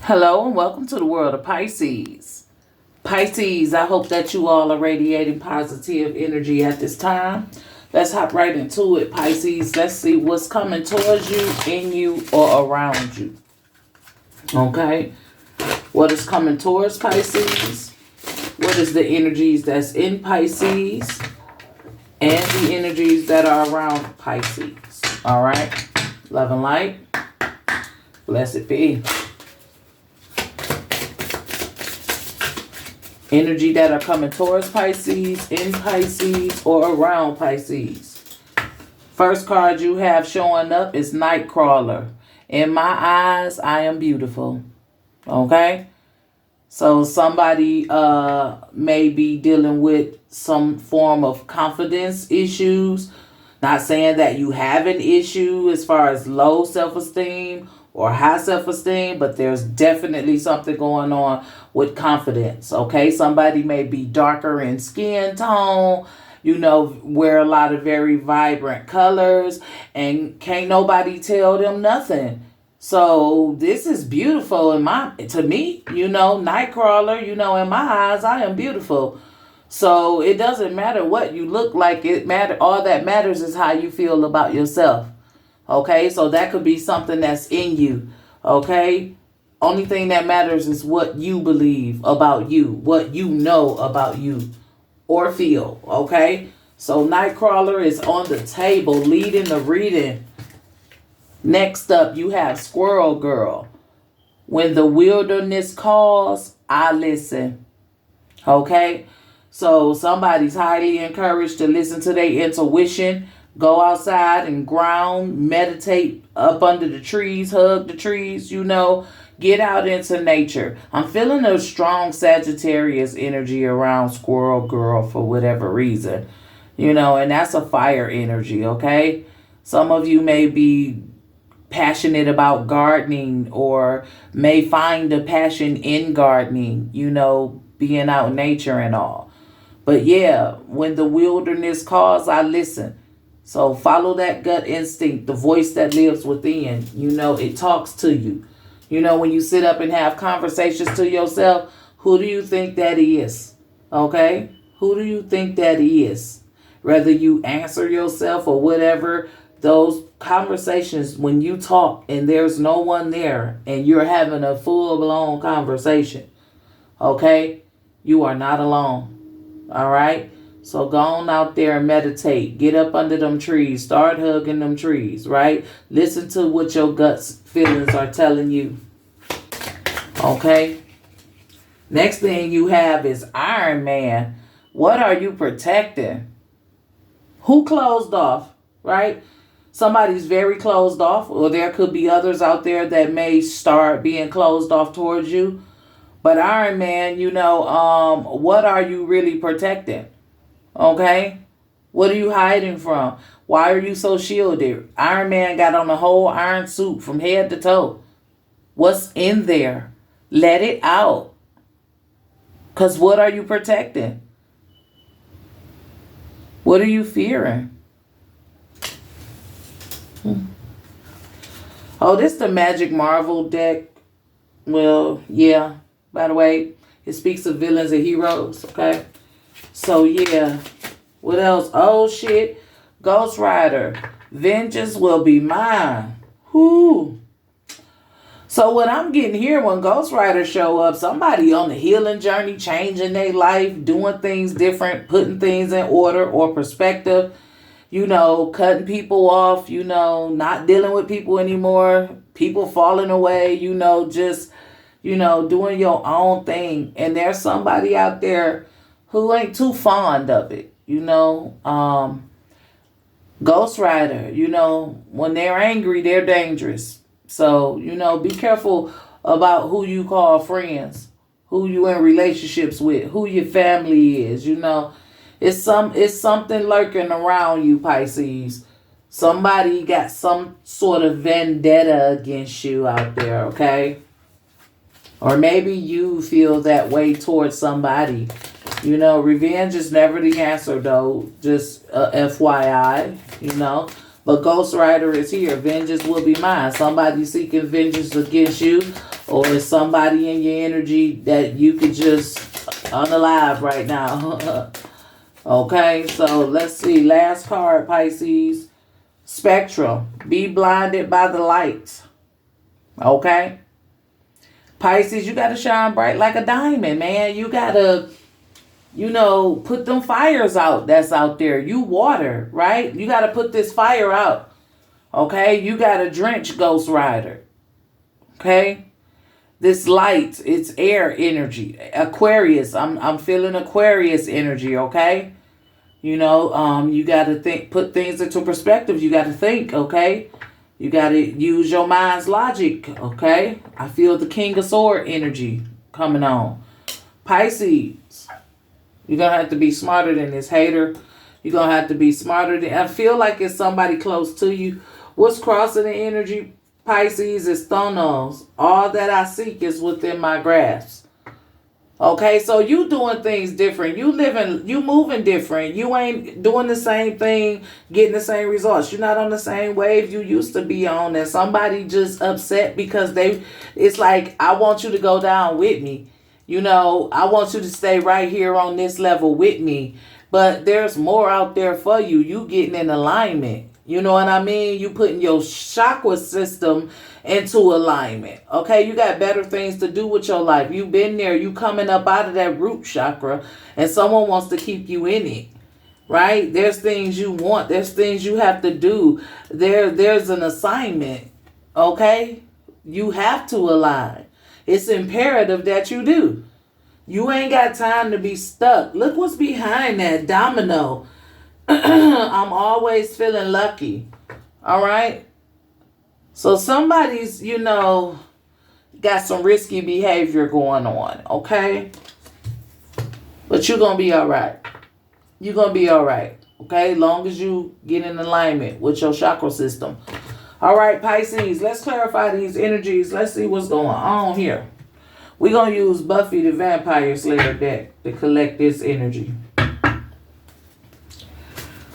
Hello and welcome to the world of Pisces. Pisces, I hope that you all are radiating positive energy at this time. Let's hop right into it, Pisces. Let's see what's coming towards you, in you, or around you. Okay? What is coming towards Pisces? What is the energies that's in Pisces? And the energies that are around Pisces. Alright? Love and light. Blessed be. Energy that are coming towards Pisces, in Pisces, or around Pisces. First card you have showing up is Nightcrawler. In my eyes, I am beautiful. Okay? So somebody may be dealing with some form of confidence issues. Not saying that you have an issue as far as low self-esteem or high self-esteem, but there's definitely something going on with confidence, okay? Somebody may be darker in skin tone, wear a lot of very vibrant colors, and can't nobody tell them nothing. So this is beautiful to me, Nightcrawler, in my eyes, I am beautiful. So it doesn't matter what you look like, all that matters is how you feel about yourself. Okay, so that could be something that's in you. Okay, only thing that matters is what you believe about you, what you know about you or feel. Okay, so Nightcrawler is on the table leading the reading. Next up, you have Squirrel Girl. When the wilderness calls, I listen. Okay, so somebody's highly encouraged to listen to their intuition. Go outside and ground, meditate up under the trees, hug the trees, get out into nature. I'm feeling a strong Sagittarius energy around Squirrel Girl for whatever reason, and that's a fire energy, okay? Some of you may be passionate about gardening or may find a passion in gardening, being out in nature and all. But yeah, when the wilderness calls, I listen. So follow that gut instinct, the voice that lives within. It talks to you. When you sit up and have conversations to yourself, who do you think that is? Okay? Who do you think that is? Whether you answer yourself or whatever, those conversations, when you talk and there's no one there and you're having a full-blown conversation, okay? You are not alone. All right? So go on out there and meditate. Get up under them trees. Start hugging them trees, right? Listen to what your guts feelings are telling you. Okay? Next thing you have is Iron Man. What are you protecting? Who closed off, right? Somebody's very closed off, or there could be others out there that may start being closed off towards you. But Iron Man, what are you really protecting? Okay? What are you hiding from? Why are you so shielded? Iron Man got on a whole iron suit from head to toe. What's in there? Let it out. Because what are you protecting? What are you fearing? Oh, this is the Magic Marvel deck. Well, yeah. By the way, it speaks of villains and heroes, okay? So, yeah. What else? Oh, shit. Ghost Rider. Vengeance will be mine. Whoo. So, what I'm getting here, when Ghost Riders show up, somebody on the healing journey, changing their life, doing things different, putting things in order or perspective, cutting people off, not dealing with people anymore, people falling away, just, doing your own thing. And there's somebody out there who ain't too fond of it, Ghost Rider, when they're angry, they're dangerous. So, be careful about who you call friends, who you in relationships with, who your family is, It's something lurking around you, Pisces. Somebody got some sort of vendetta against you out there, okay? Or maybe you feel that way towards somebody. Revenge is never the answer, though. Just FYI, But Ghost Rider is here. Vengeance will be mine. Somebody seeking vengeance against you, Or is somebody in your energy that you could just unalive right now? Okay, so let's see. Last card, Pisces. Spectrum. Be blinded by the lights. Okay? Pisces, you got to shine bright like a diamond, man. You got to, put them fires out that's out there. You water, right? You got to put this fire out. Okay? You got to drench Ghost Rider. Okay? This light, it's air energy. Aquarius. I'm feeling Aquarius energy, okay? You got to put things into perspective. You got to think, okay? You got to use your mind's logic, okay? I feel the King of Sword energy coming on. Pisces, you're going to have to be smarter than this hater. You're going to have to be smarter than... I feel like it's somebody close to you. What's crossing the energy, Pisces, is Thonos. All that I seek is within my grasp. Okay, so you doing things different. You moving different. You ain't doing the same thing, getting the same results. You're not on the same wave you used to be on. And somebody just upset because it's like, I want you to go down with me. I want you to stay right here on this level with me. But there's more out there for you. You getting in alignment. You know what I mean? You putting your chakra system into alignment. Okay, you got better things to do with your life. You've been there. You coming up out of that root chakra, and someone wants to keep you in it. Right? There's things you want. There's things you have to do. There's an assignment. Okay? You have to align. It's imperative that you do. You ain't got time to be stuck. Look what's behind that domino. I'm always feeling lucky. All right? So somebody's, got some risky behavior going on. Okay? But you're going to be all right. You're going to be all right. Okay? Long as you get in alignment with your chakra system. All right, Pisces. Let's clarify these energies. Let's see what's going on here. We're going to use Buffy the Vampire Slayer deck to collect this energy.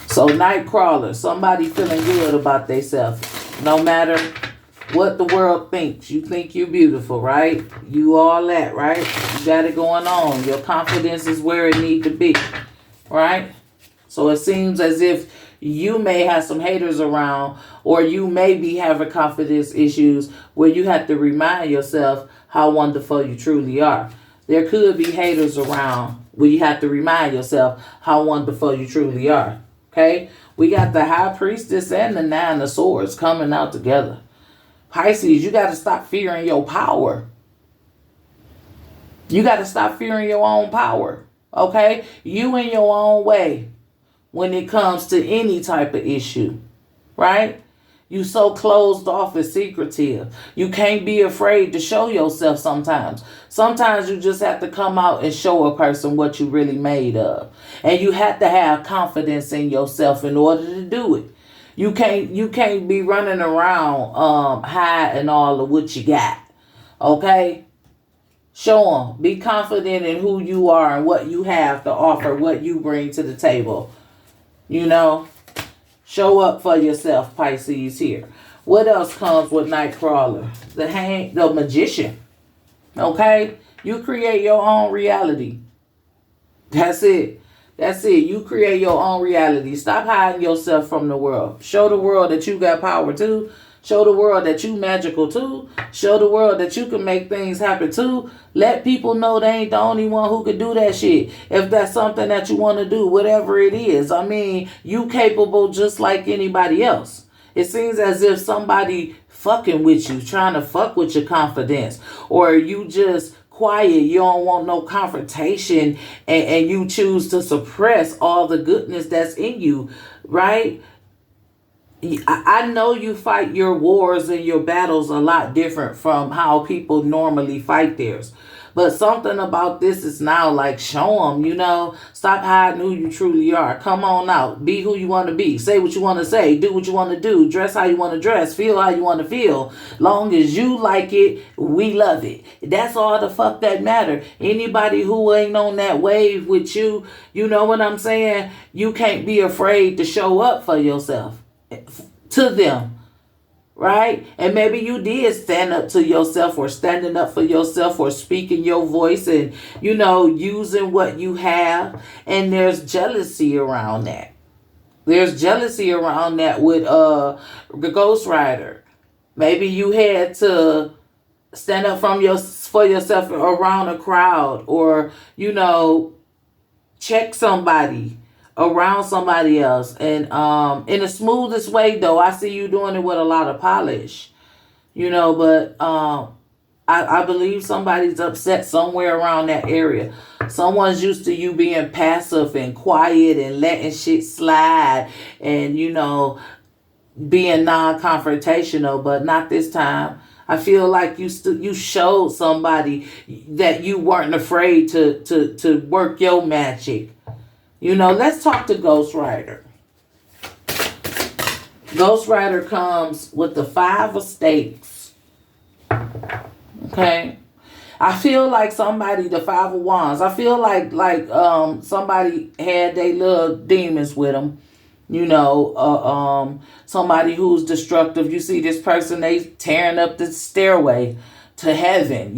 So Nightcrawler, somebody feeling good about themselves. No matter what the world thinks. You think you're beautiful, right? You all that, right? You got it going on. Your confidence is where it need to be, right? So it seems as if you may have some haters around, or you may be having confidence issues where you have to remind yourself how wonderful you truly are. There could be haters around where you have to remind yourself how wonderful you truly are. Okay, we got the High Priestess and the Nine of Swords coming out together. Pisces, you got to stop fearing your power. You got to stop fearing your own power. Okay, you in your own way when it comes to any type of issue, right? You so closed off and secretive. You can't be afraid to show yourself sometimes. Sometimes you just have to come out and show a person what you really made of. And you have to have confidence in yourself in order to do it. You can't be running around hiding all of what you got. Okay? Show them. Be confident in who you are and what you have to offer, what you bring to the table. Show up for yourself, Pisces here. What else comes with Nightcrawler? The Magician. Okay? You create your own reality. That's it. That's it. You create your own reality. Stop hiding yourself from the world. Show the world that you got power too. Show the world that you magical too. Show the world that you can make things happen too. Let people know they ain't the only one who can do that shit. If that's something that you want to do, whatever it is. I mean, you capable just like anybody else. It seems as if somebody fucking with you, trying to fuck with your confidence. Or you just quiet, you don't want no confrontation, and you choose to suppress all the goodness that's in you, right? I know you fight your wars and your battles a lot different from how people normally fight theirs. But something about this is now like, show them, stop hiding who you truly are. Come on out. Be who you want to be. Say what you want to say. Do what you want to do. Dress how you want to dress. Feel how you want to feel. Long as you like it, we love it. That's all the fuck that matter. Anybody who ain't on that wave with you, you know what I'm saying? You can't be afraid to show up for yourself. To them, right? And maybe you did stand up to yourself, or standing up for yourself, or speaking your voice, and, using what you have. And there's jealousy around that. There's jealousy around that with the Ghost Rider. Maybe you had to stand up for yourself around a crowd, or check somebody around somebody else. And in the smoothest way, though, I see you doing it with a lot of polish, but I believe somebody's upset somewhere around that area. Someone's used to you being passive and quiet and letting shit slide, and being non-confrontational, but not this time. I feel like you showed somebody that you weren't afraid to work your magic. Let's talk to Ghost Rider. Ghost Rider comes with the 5 of Stakes. Okay. I feel like the 5 of Wands. I feel like somebody had their little demons with them. Somebody who's destructive. You see this person, they tearing up the stairway to heaven.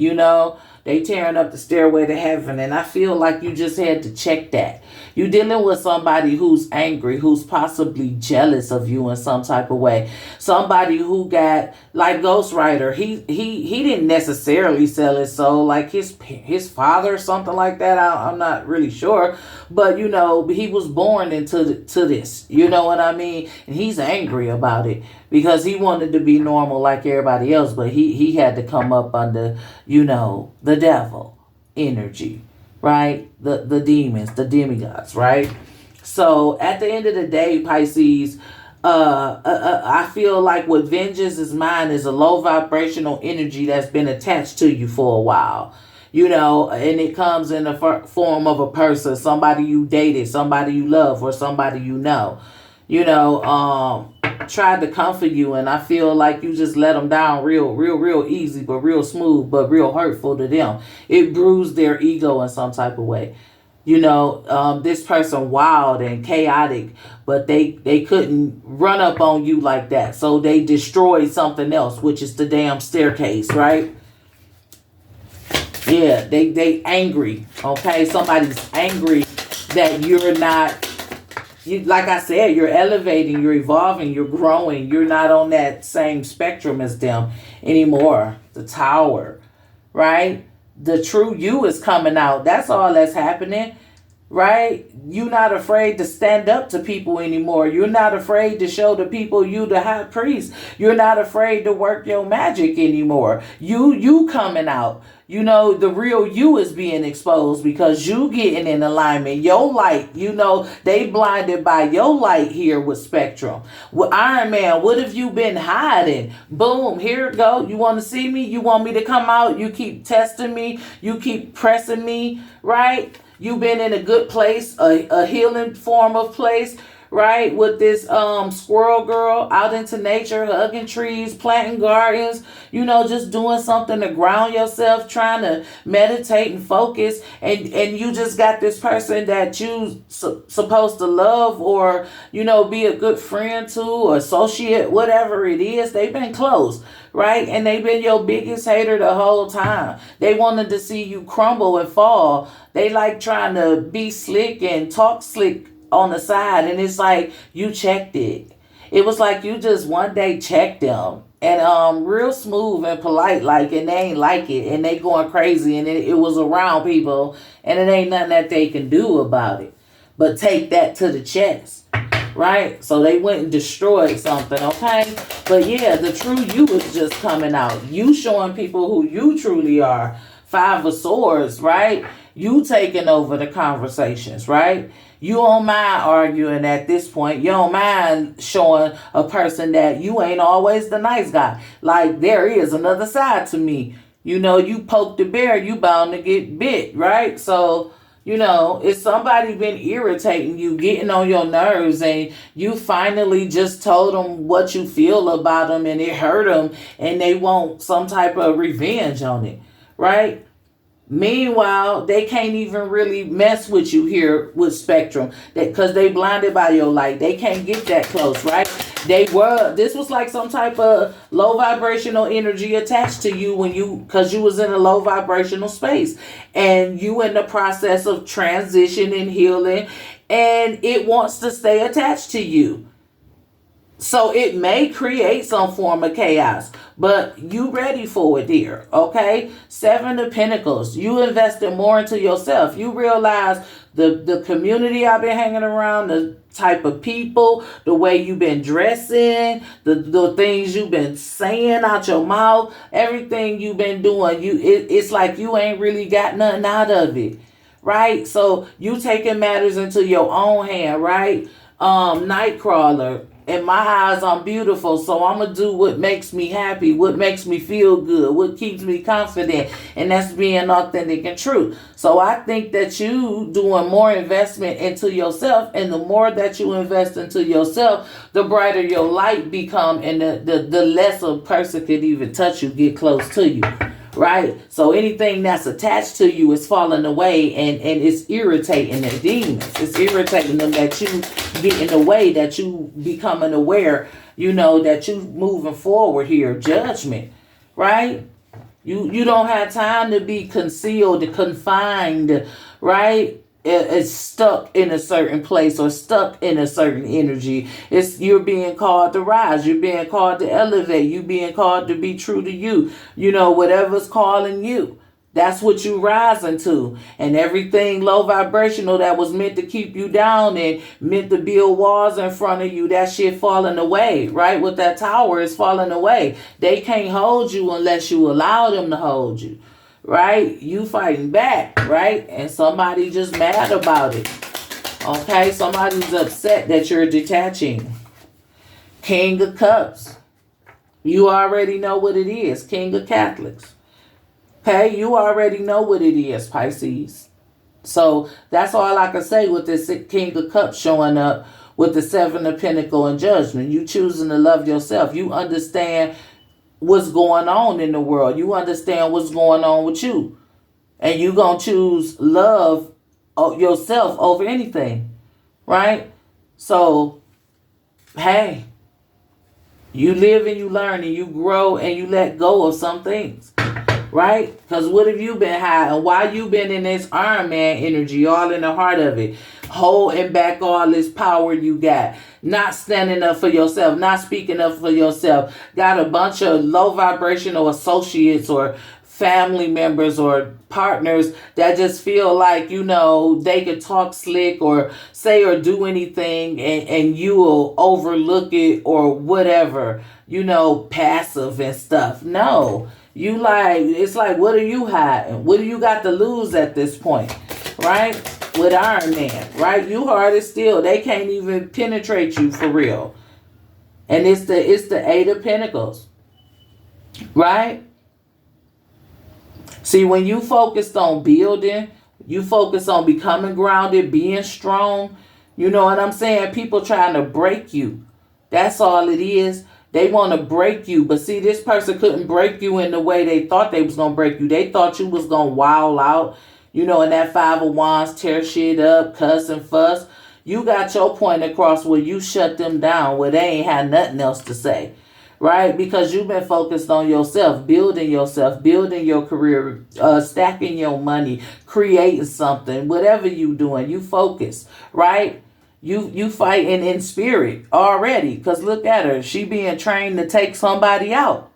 They tearing up the stairway to heaven. And I feel like you just had to check that. You're dealing with somebody who's angry, who's possibly jealous of you in some type of way. Somebody who got, like Ghost Rider, he didn't necessarily sell his soul, like his father or something like that. I'm not really sure. But, he was born into this. You know what I mean? And he's angry about it because he wanted to be normal like everybody else. But he had to come up under, the devil energy. Right? The demons, the demigods, right? So at the end of the day, Pisces, I feel like what vengeance is mine is a low vibrational energy that's been attached to you for a while. And it comes in the form of a person, somebody you dated, somebody you love, or somebody tried to comfort you, and I feel like you just let them down real easy, but real smooth, but real hurtful to them. It bruised their ego in some type of way. This person wild and chaotic, but they couldn't run up on you like that, so they destroyed something else, which is the damn staircase, right? Yeah, they angry. Okay, somebody's angry that you're not. Like I said, you're elevating, you're evolving, you're growing. You're not on that same spectrum as them anymore. The Tower, right? The true you is coming out. That's all that's happening, right? You're not afraid to stand up to people anymore. You're not afraid to show the people you the high priest. You're not afraid to work your magic anymore. You coming out. The real you is being exposed because you getting in alignment. Your light, they blinded by your light here with Spectrum. With Iron Man, what have you been hiding? Boom, here it go. You want to see me? You want me to come out? You keep testing me. You keep pressing me, right? You've been in a good place, a healing form of place, right? With this squirrel girl out into nature, hugging trees, planting gardens, just doing something to ground yourself, trying to meditate and focus. And you just got this person that you supposed to love, or, be a good friend to, or associate, whatever it is. They've been close, right? And they've been your biggest hater the whole time. They wanted to see you crumble and fall. They like trying to be slick and talk slick on the side, and it's like you checked it. It was like you just one day checked them, and real smooth and polite, like, and they ain't like it, and they going crazy, and it was around people, and it ain't nothing that they can do about it but take that to the chest, right? So they went and destroyed something, okay? But yeah, the true you is just coming out. You showing people who you truly are. 5 of Swords, right? You taking over the conversations, right? You don't mind arguing at this point. You don't mind showing a person that you ain't always the nice guy. Like, there is another side to me. You poke the bear, you bound to get bit, right? So, if somebody been irritating you, getting on your nerves, and you finally just told them what you feel about them, and it hurt them, and they want some type of revenge on it, right? Meanwhile, they can't even really mess with you here with Spectrum, because they blinded by your light. They can't get that close, right? This was like some type of low vibrational energy attached to you because you was in a low vibrational space, and you in the process of transition and healing, and it wants to stay attached to you. So it may create some form of chaos, but you ready for it, dear. Okay? Seven of Pentacles. You invested more into yourself. You realize the community I've been hanging around, the type of people, the way you've been dressing, the things you've been saying out your mouth, everything you've been doing. It's like you ain't really got nothing out of it. Right? So you taking matters into your own hand, right? Nightcrawler. In my eyes, I'm beautiful, so I'm going to do what makes me happy, what makes me feel good, what keeps me confident, and that's being authentic and true. So I think that you doing more investment into yourself, and the more that you invest into yourself, the brighter your light become, and the less a person could even touch you, get close to you. Right? So anything that's attached to you is falling away, and it's irritating their demons. It's irritating them that you get in the way, that you becoming aware, that you moving forward here. Judgment. Right? You don't have time to be concealed, confined, right? It's stuck in a certain place or stuck in a certain energy. You're being called to rise. You're being called to elevate. You're being called to be true to you. Whatever's calling you, that's what you rising to. And everything low vibrational that was meant to keep you down and meant to build walls in front of you, that shit falling away, right? With that tower is falling away. They can't hold you unless you allow them to hold you. Right? You fighting back, right? And somebody just mad about it. Okay? Somebody's upset that you're detaching. King of Cups. You already know what it is. King of Catholics. Okay? You already know what it is, Pisces. So that's all I can say with this King of Cups showing up with the Seven of Pentacles and Judgment. You choosing to love yourself. You understand what's going on in the world. You understand what's going on with you. And you going to choose love yourself over anything. Right? So, hey, you live and you learn and you grow and you let go of some things. Right? Because what have you been hiding? Why you been in this Iron Man energy, all in the heart of it? Holding back all this power you got. Not standing up for yourself. Not speaking up for yourself. Got a bunch of low vibrational associates or family members or partners that just feel like, they could talk slick or say or do anything and you will overlook it or whatever. Passive and stuff. No. It's like, what are you hiding? What do you got to lose at this point? Right? With Iron Man, right? You hard as steel. They can't even penetrate you for real. And it's the Eight of Pentacles. Right? See, when you focused on building, you focus on becoming grounded, being strong, you know what I'm saying? People trying to break you. That's all it is. They want to break you. But see, this person couldn't break you in the way they thought they was going to break you. They thought you was going to wild out. In that Five of Wands, tear shit up, cuss and fuss. You got your point across where you shut them down, where they ain't had nothing else to say. Right? Because you've been focused on yourself, building your career, stacking your money, creating something, whatever you doing, you focus. Right? You fighting in spirit already. Because look at her. She being trained to take somebody out.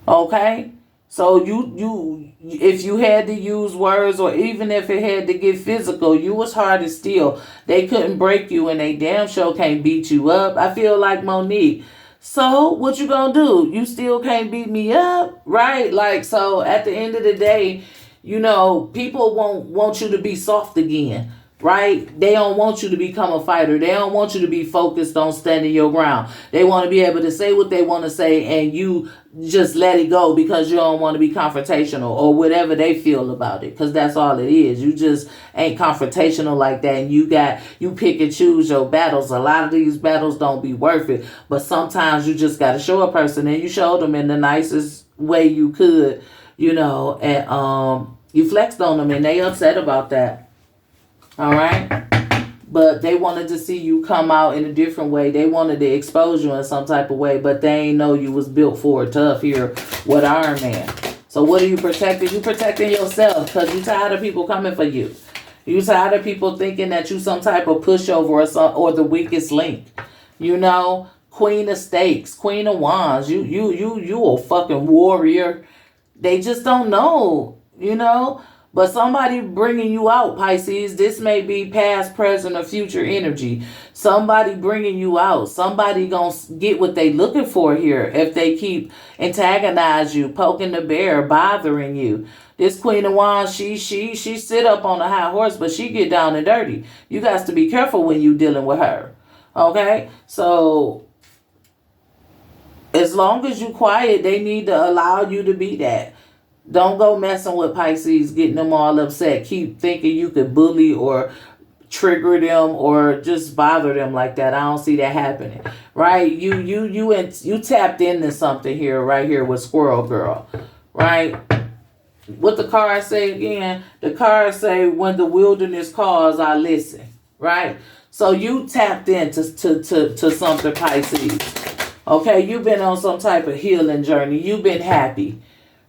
Okay? So if you had to use words or even if it had to get physical, you was hard as steel. They couldn't break you and they damn sure can't beat you up. I feel like Monique. So what you gonna do? You still can't beat me up, right? Like, so at the end of the day, people won't want you to be soft again. Right? They don't want you to become a fighter. They don't want you to be focused on standing your ground. They want to be able to say what they want to say and you just let it go because you don't want to be confrontational or whatever they feel about it. Because that's all it is. You just ain't confrontational like that. And you pick and choose your battles. A lot of these battles don't be worth it. But sometimes you just got to show a person, and you showed them in the nicest way you could, and you flexed on them and they upset about that. All right. but they wanted to see you come out in a different way. They wanted to expose you in some type of way, but they ain't know you was built for it tough here with Iron Man. So what are you protecting? You protecting yourself because you tired of people coming for you. You tired of people thinking that you some type of pushover or the weakest link. You know, Queen of Stakes, Queen of Wands. You a fucking warrior. They just don't know, you know. But somebody bringing you out, Pisces. This may be past, present, or future energy. Somebody bringing you out. Somebody gonna get what they looking for here if they keep antagonize you, poking the bear, bothering you. This Queen of Wands, she sit up on a high horse, but she get down and dirty. You got to be careful when you dealing with her. Okay? So as long as you quiet, they need to allow you to be that. Don't go messing with Pisces, getting them all upset. Keep thinking you could bully or trigger them or just bother them like that. I don't see that happening. Right? You tapped into something here, right here with Squirrel Girl. Right? What the cards say again? The cards say, when the wilderness calls, I listen. Right? So you tapped into to something, Pisces. Okay? You've been on some type of healing journey. You've been happy.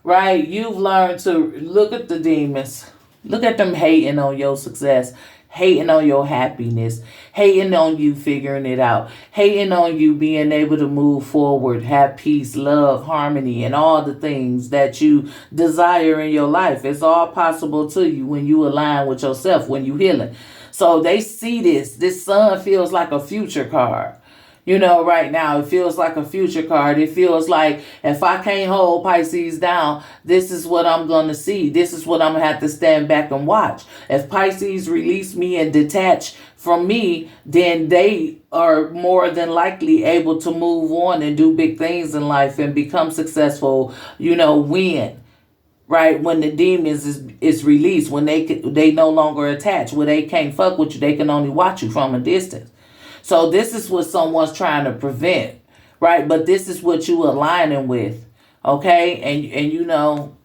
Right? You've learned to look at the demons. Look at them hating on your success. Hating on your happiness. Hating on you figuring it out. Hating on you being able to move forward. Have peace, love, harmony, and all the things that you desire in your life. It's all possible to you when you align with yourself, when you healing. So they see this. This sun feels like a future card. You know, right now, it feels like a future card. It feels like if I can't hold Pisces down, this is what I'm going to see. This is what I'm going to have to stand back and watch. If Pisces release me and detach from me, then they are more than likely able to move on and do big things in life and become successful, you know, win. Right? When the demons is released, when they no longer attach, when they can't fuck with you, they can only watch you from a distance. So this is what someone's trying to prevent, right? But this is what you aligning with, okay? And you know,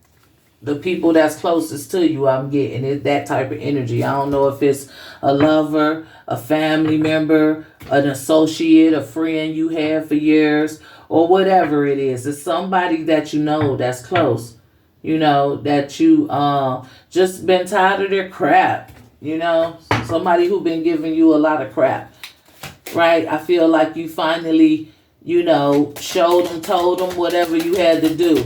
the people that's closest to you, I'm getting is that type of energy. I don't know if it's a lover, a family member, an associate, a friend you had for years, or whatever it is. It's somebody that you know that's close, you know, that you just been tired of their crap, you know? Somebody who been giving you a lot of crap. Right? I feel like you finally, you know, showed them, told them whatever you had to do.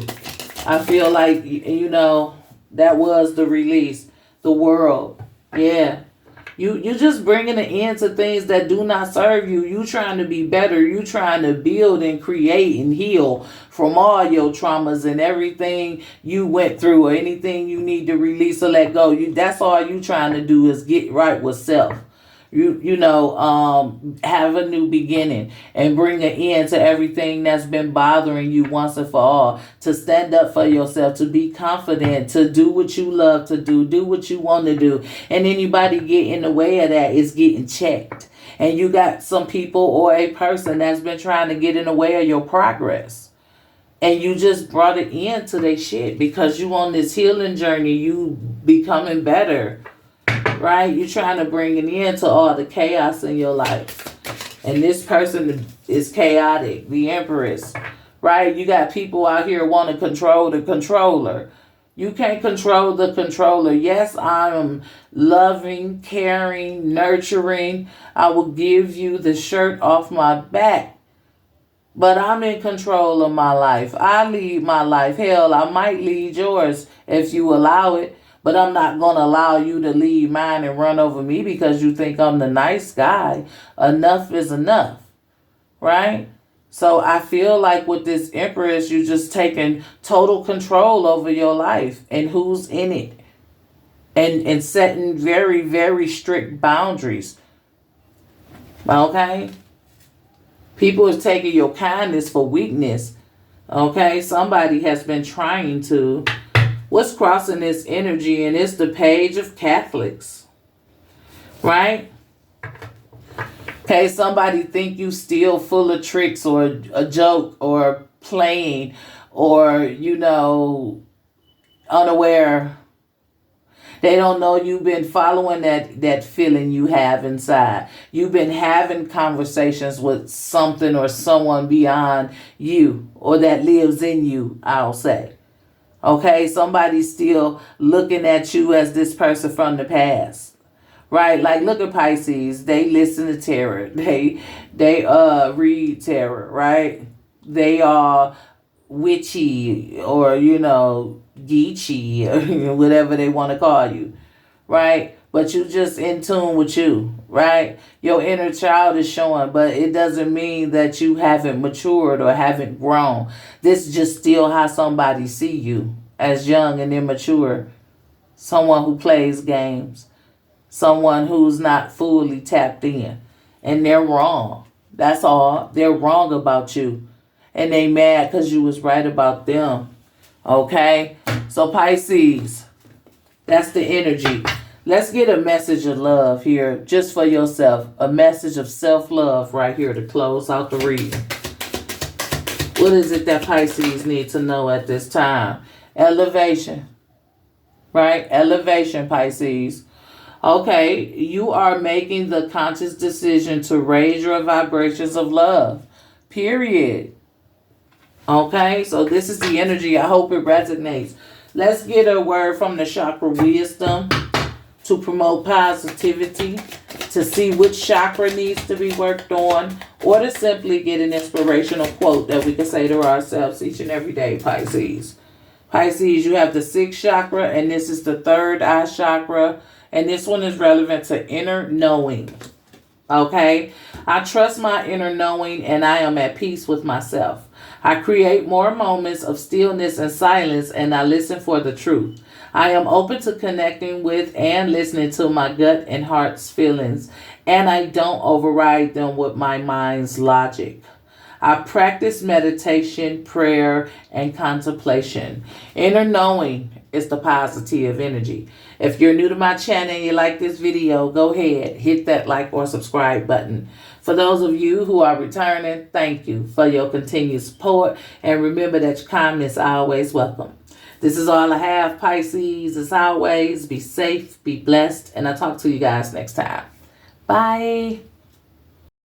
I feel like, you know, that was the release. The world. Yeah. You just bringing an end to things that do not serve you. You trying to be better. You trying to build and create and heal from all your traumas and everything you went through or anything you need to release or let go. That's all you trying to do is get right with self. You know, have a new beginning and bring an end to everything that's been bothering you once and for all. To stand up for yourself, to be confident, to do what you love to do what you want to do. And anybody get in the way of that is getting checked. And you got some people or a person that's been trying to get in the way of your progress. And you just brought it into their shit because you on this healing journey, you becoming better. Right? You're trying to bring an end to all the chaos in your life. And this person is chaotic, the Empress. Right? You got people out here want to control the controller. You can't control the controller. Yes, I am loving, caring, nurturing. I will give you the shirt off my back. But I'm in control of my life. I lead my life. Hell, I might lead yours if you allow it. But I'm not going to allow you to lead mine and run over me because you think I'm the nice guy. Enough is enough. Right? So I feel like with this Empress, you're just taking total control over your life and who's in it. And setting very, very strict boundaries. Okay? People is taking your kindness for weakness. Okay? Somebody has been trying to... What's crossing this energy? And it's the Page of Catholics. Right? Okay, somebody think you still full of tricks or a joke or playing or, you know, unaware. They don't know you've been following that feeling you have inside. You've been having conversations with something or someone beyond you, or that lives in you, I'll say. Okay, somebody's still looking at you as this person from the past. Right? Like, look at Pisces. They listen to tarot. They read tarot, right? They are witchy, or geeky, or whatever they want to call you, right? But you just in tune with you, right? Your inner child is showing, but it doesn't mean that you haven't matured or haven't grown. This is just still how somebody see you, as young and immature, someone who plays games, someone who's not fully tapped in, and they're wrong. That's all. They're wrong about you, and they mad because you was right about them. Okay? So Pisces, that's the energy. Let's get a message of love here just for yourself. A message of self-love right here to close out the reading. What is it that Pisces need to know at this time? Elevation. Right? Elevation, Pisces. Okay, you are making the conscious decision to raise your vibrations of love. Period. Okay, so this is the energy. I hope it resonates. Let's get a word from the chakra wisdom to promote positivity, to see which chakra needs to be worked on, or to simply get an inspirational quote that we can say to ourselves each and every day, Pisces. Pisces, you have the sixth chakra, and this is the third eye chakra, and this one is relevant to inner knowing. Okay? I trust my inner knowing, and I am at peace with myself. I create more moments of stillness and silence, and I listen for the truth. I am open to connecting with and listening to my gut and heart's feelings, and I don't override them with my mind's logic. I practice meditation, prayer, and contemplation. Inner knowing is the positive energy. If you're new to my channel and you like this video, go ahead, hit that like or subscribe button. For those of you who are returning, thank you for your continued support. And remember that your comments are always welcome. This is all I have, Pisces. As always, be safe, be blessed, and I'll talk to you guys next time. Bye.